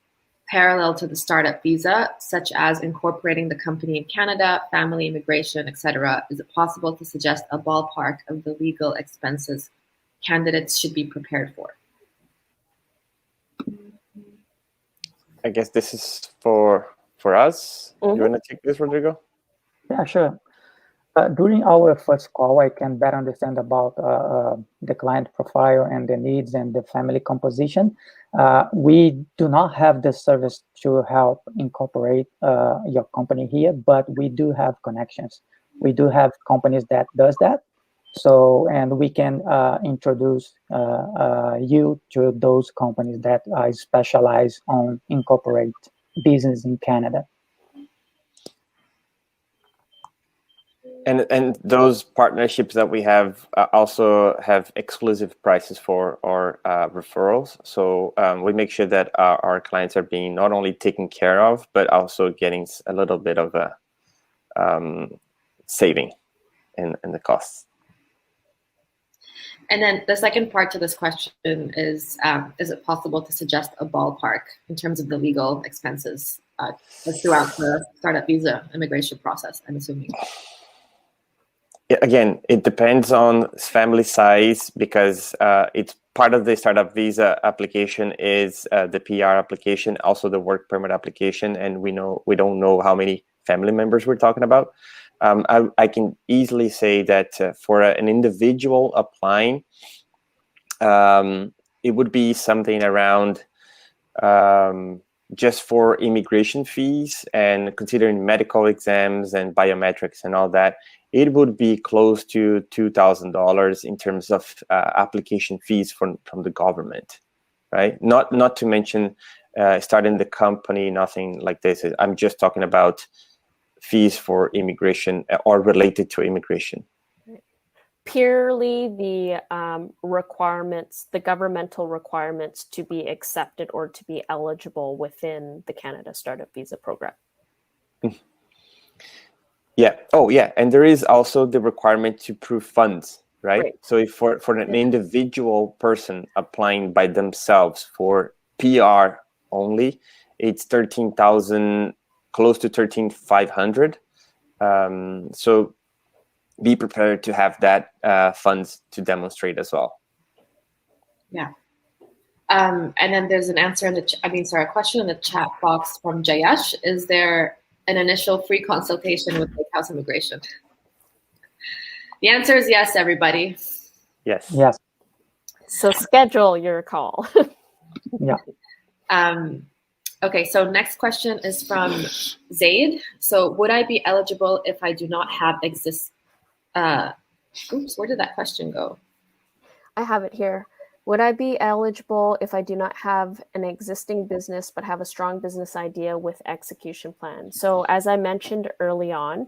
Speaker 1: parallel to the startup visa, such as incorporating the company in Canada, family immigration, etc.? Is it possible to suggest a ballpark of the legal expenses candidates should be prepared for?
Speaker 4: I guess this is for us.
Speaker 2: Mm-hmm.
Speaker 4: You want to take this, Rodrigo?
Speaker 3: Yeah, sure. During our first call, I can better understand about the client profile and the needs and the family composition. We do not have the service to help incorporate your company here, but we do have connections. We do have companies that does that. So, and we can introduce you to those companies that specialize on incorporate business in Canada.
Speaker 4: And those partnerships that we have also have exclusive prices for our referrals. So we make sure that our clients are being not only taken care of, but also getting a little bit of a saving in the costs.
Speaker 1: And then the second part to this question is it possible to suggest a ballpark in terms of the legal expenses throughout the startup visa immigration process, I'm assuming?
Speaker 4: Again, it depends on family size, because it's part of the startup visa application is the PR application, also the work permit application, and we don't know how many family members we're talking about. I can easily say that for an individual applying, it would be something around just for immigration fees and considering medical exams and biometrics and all that, it would be close to $2,000 in terms of application fees from the government, right? Not to mention starting the company, nothing like this. I'm just talking about fees for immigration or related to immigration.
Speaker 2: Purely the requirements, the governmental requirements to be accepted or to be eligible within the Canada Startup Visa Program.
Speaker 4: Yeah. Oh, yeah. And there is also the requirement to prove funds, right? So if for an individual person applying by themselves for PR only, it's 13,000, close to 13,500. So be prepared to have that funds to demonstrate as well.
Speaker 1: Yeah. And then there's an answer in the, a question in the chat box from Jayesh. Is there an initial free consultation with Lakehouse Immigration? The answer is yes, everybody.
Speaker 4: Yes.
Speaker 3: Yes.
Speaker 2: So schedule your call.
Speaker 3: Yeah.
Speaker 1: Okay, so next question is from Zaid. So would I be eligible if I do not have oops, where did that question go?
Speaker 2: I have it here. Would I be eligible if I do not have an existing business but have a strong business idea with execution plan? So as I mentioned early on,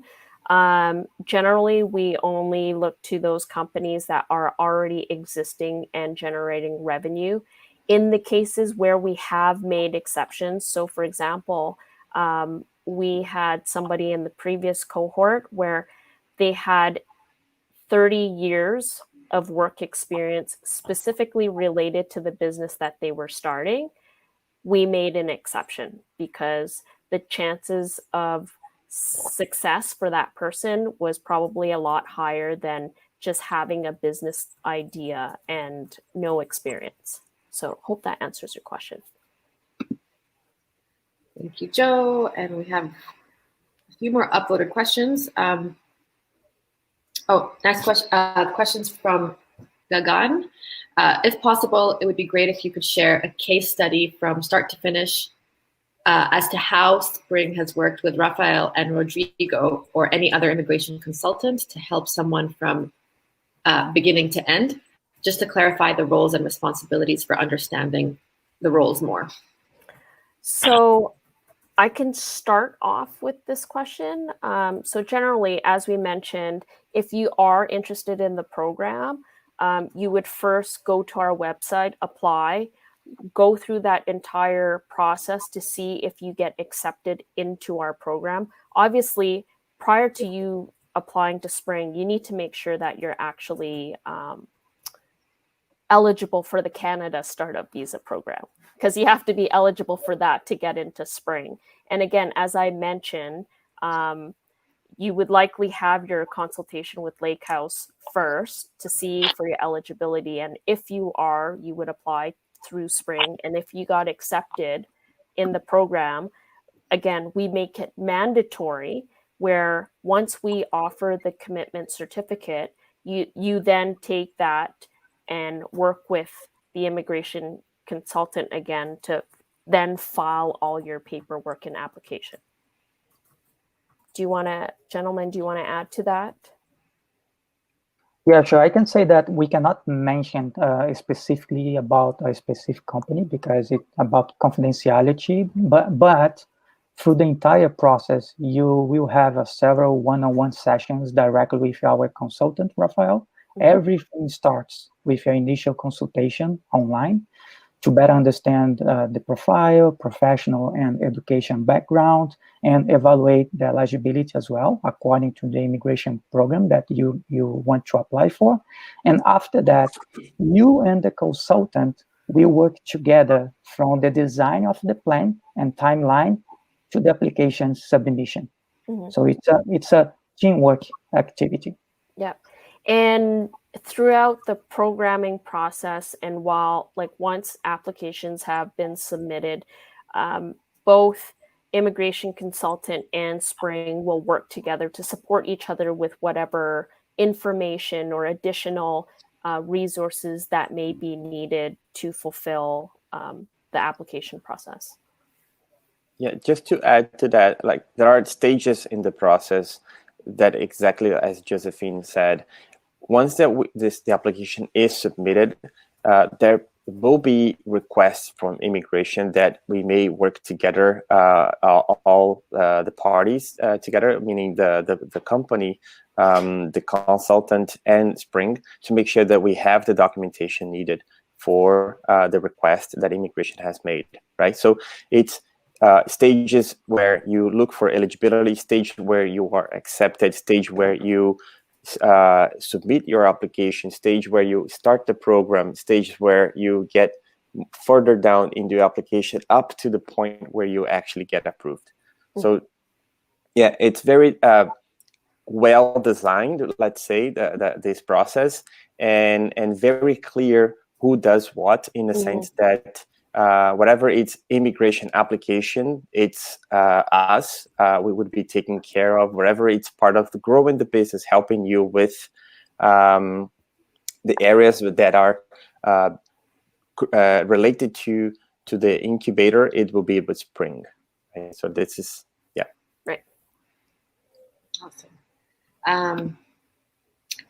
Speaker 2: generally we only look to those companies that are already existing and generating revenue. In the cases where we have made exceptions, so for example, we had somebody in the previous cohort where they had 30 years of work experience specifically related to the business that they were starting. We made an exception because the chances of success for that person was probably a lot higher than just having a business idea and no experience. So hope that answers your question.
Speaker 1: Thank you, Joe. And we have a few more uploaded questions. Next question. Questions from Gagan. If possible, it would be great if you could share a case study from start to finish as to how Spring has worked with Rafael and Rodrigo or any other immigration consultant to help someone from beginning to end, just to clarify the roles and responsibilities for understanding the roles more.
Speaker 2: So I can start off with this question. So generally, as we mentioned, if you are interested in the program, you would first go to our website, apply, go through that entire process to see if you get accepted into our program. Obviously, prior to you applying to Spring, you need to make sure that you're actually eligible for the Canada Startup Visa Program, because you have to be eligible for that to get into Spring. And again, as I mentioned, you would likely have your consultation with Lakehouse first to see for your eligibility. And if you are, you would apply through Spring. And if you got accepted in the program, again, we make it mandatory where once we offer the commitment certificate, you then take that and work with the immigration consultant again to then file all your paperwork and application. Gentlemen, do you want to add to that?
Speaker 3: Yeah, sure. I can say that we cannot mention specifically about a specific company because it's about confidentiality. But through the entire process, you will have several one-on-one sessions directly with our consultant, Rafael. Everything starts with your initial consultation online to better understand the profile, professional and education background, and evaluate the eligibility as well, according to the immigration program that you want to apply for. And after that, you and the consultant will work together from the design of the plan and timeline to the application submission. So it's a teamwork activity.
Speaker 2: Yeah. And throughout the programming process, and once applications have been submitted, both immigration consultant and Spring will work together to support each other with whatever information or additional resources that may be needed to fulfill the application process.
Speaker 4: Yeah, just to add to that, like there are stages in the process that exactly as Josephine said. Once that the application is submitted, there will be requests from immigration that we may work together, all the parties together, meaning the company, the consultant, and Spring, to make sure that we have the documentation needed for the request that immigration has made, right? So it's stages where you look for eligibility, stage where you are accepted, stage where you submit your application, stage where you start the program, stage where you get further down in the application up to the point where you actually get approved. So yeah, it's very well designed, let's say, this process, and very clear who does what, in the sense that whatever it's immigration application, it's us. We would be taking care of wherever it's part of the growing the business, helping you with the areas that are related to the incubator. It will be with Spring. Right? So this is
Speaker 2: right.
Speaker 1: Awesome.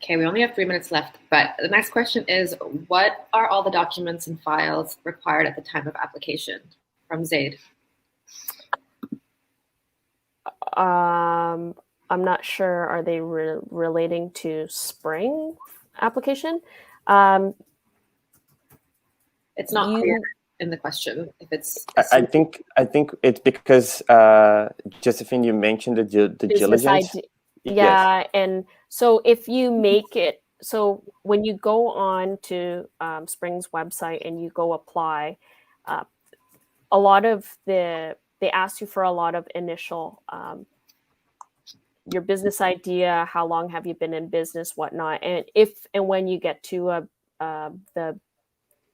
Speaker 1: Okay, we only have 3 minutes left, but the next question is, what are all the documents and files required at the time of application? From Zaid.
Speaker 2: I'm not sure. Are they relating to Spring application?
Speaker 1: It's not clear in the question if it's.
Speaker 4: I think it's because Josephine, you mentioned the due diligence.
Speaker 2: Yeah,
Speaker 4: yes.
Speaker 2: And so if you make it, so when you go on to Spring's website and you go apply, a lot of they ask you for a lot of initial, your business idea, how long have you been in business, whatnot. And if and when you get to the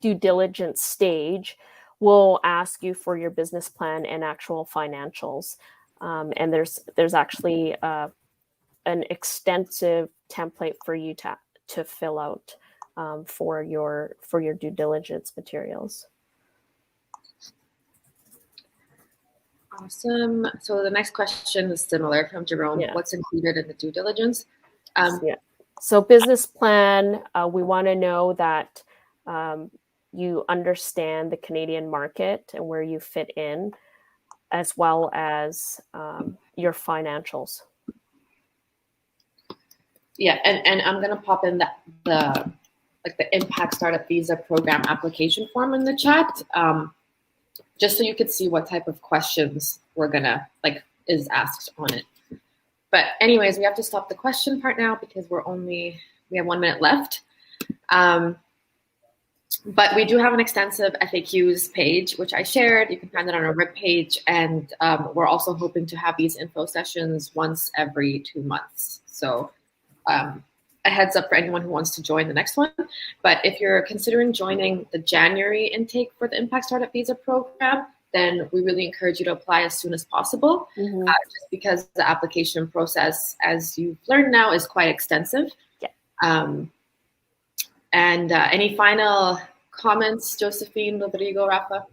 Speaker 2: due diligence stage, we'll ask you for your business plan and actual financials. And there's actually an extensive template for you to fill out for your due diligence materials.
Speaker 1: Awesome. So the next question is similar from Jerome.
Speaker 2: Yeah.
Speaker 1: What's included in the due diligence?
Speaker 2: So business plan, we want to know that you understand the Canadian market and where you fit in, as well as your financials.
Speaker 1: Yeah, and I'm gonna pop in the Impact Startup Visa Program application form in the chat, just so you could see what type of questions we're gonna is asked on it. But anyways, we have to stop the question part now because we have 1 minute left. But we do have an extensive FAQs page, which I shared. You can find it on our webpage, and we're also hoping to have these info sessions once every 2 months. So a heads up for anyone who wants to join the next one. But if you're considering joining the January intake for the Impact Startup Visa Program, then we really encourage you to apply as soon as possible, just because the application process, as you've learned now, is quite extensive.
Speaker 2: Yeah.
Speaker 1: And any final comments, Josephine, Rodrigo, Rafa?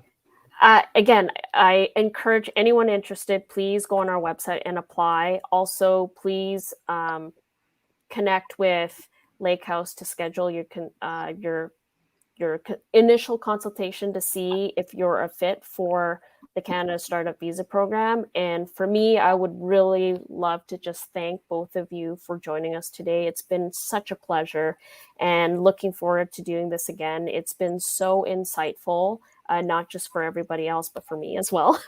Speaker 2: Again, I encourage anyone interested, please go on our website and apply. Also, please connect with Lakehouse to schedule your initial consultation to see if you're a fit for the Canada Startup Visa Program. And for me, I would really love to just thank both of you for joining us today. It's been such a pleasure, and looking forward to doing this again. It's been so insightful, not just for everybody else, but for me as well.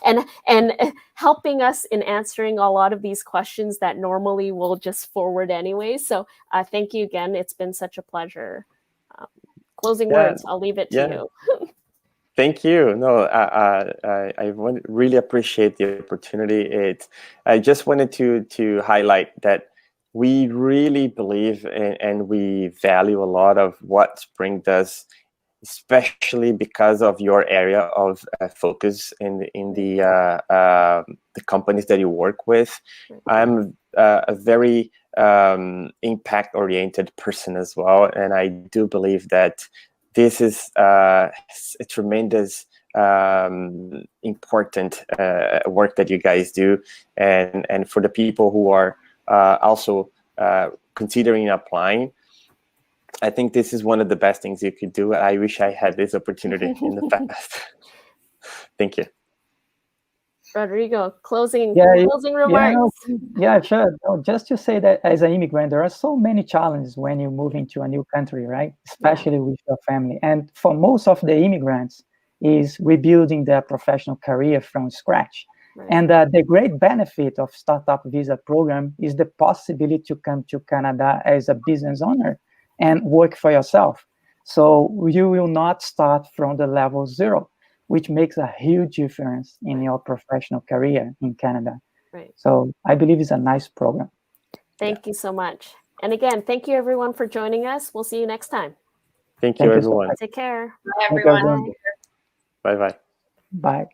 Speaker 2: and helping us in answering a lot of these questions that normally we'll just forward anyway. So thank you again. It's been such a pleasure. Closing words, I'll leave it to you.
Speaker 4: Thank you. No, I really appreciate the opportunity. I just wanted to highlight that we really believe and we value a lot of what Spring does, especially because of your area of focus in the companies that you work with. I'm a very impact-oriented person as well, and I do believe that this is a tremendous important work that you guys do, and for the people who are also considering applying, I think this is one of the best things you could do. I wish I had this opportunity in the past. Thank you.
Speaker 2: Rodrigo, closing remarks.
Speaker 3: Yeah, sure. No, just to say that as an immigrant, there are so many challenges when you move into a new country, right? Especially with your family. And for most of the immigrants is rebuilding their professional career from scratch. Right. And the great benefit of Startup Visa Program is the possibility to come to Canada as a business owner and work for yourself. So you will not start from the level 0, which makes a huge difference in your professional career in Canada.
Speaker 2: Right.
Speaker 3: So I believe it's a nice program.
Speaker 2: Thank you so much. And again, thank you everyone for joining us. We'll see you next time.
Speaker 4: Thank you everyone.
Speaker 2: Take care.
Speaker 1: Bye everyone.
Speaker 4: Bye-bye.
Speaker 3: Bye.